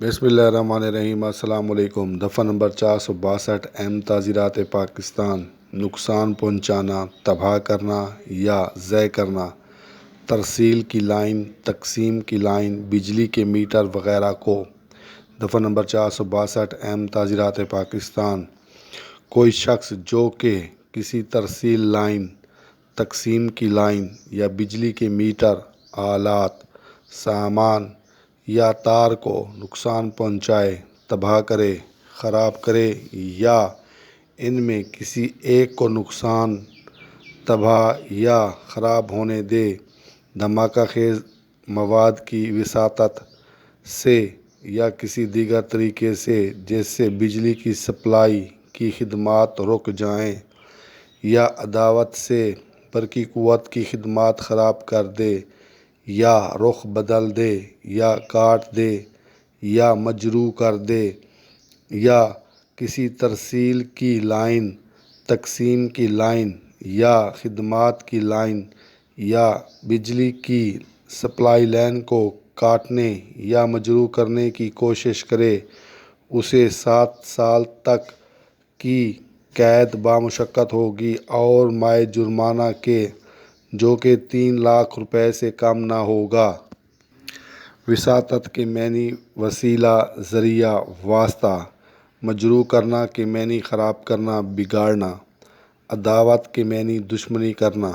بسم اللہ الرحمن الرحیم۔ السلام علیکم۔ دفعہ نمبر 462 اہم تعزیرات پاکستان: نقصان پہنچانا، تباہ کرنا یا ضائع کرنا، ترسیل کی لائن، تقسیم کی لائن، بجلی کے میٹر وغیرہ کو۔ دفعہ نمبر 462 اہم تعزیرات پاکستان: کوئی شخص جو کہ کسی ترسیل لائن، تقسیم کی لائن یا بجلی کے میٹر، آلات، سامان یا تار کو نقصان پہنچائے، تباہ کرے، خراب کرے یا ان میں کسی ایک کو نقصان، تباہ یا خراب ہونے دے، دھماکہ خیز مواد کی وساطت سے یا کسی دیگر طریقے سے جس سے بجلی کی سپلائی کی خدمات رک جائیں، یا عداوت سے برقی قوت کی خدمات خراب کر دے یا رخ بدل دے یا کاٹ دے یا مجروح کر دے، یا کسی ترسیل کی لائن، تقسیم کی لائن یا خدمات کی لائن یا بجلی کی سپلائی لائن کو کاٹنے یا مجروح کرنے کی کوشش کرے، اسے 7 سال تک کی قید بامشقت ہوگی اور مائع جرمانہ کے جو کہ 3 لاکھ روپے سے کم نہ ہوگا۔ وساطت کے معنی وسیلہ، ذریعہ، واسطہ۔ مجروح کرنا کے معنی خراب کرنا، بگاڑنا۔ عداوت کے معنی دشمنی کرنا۔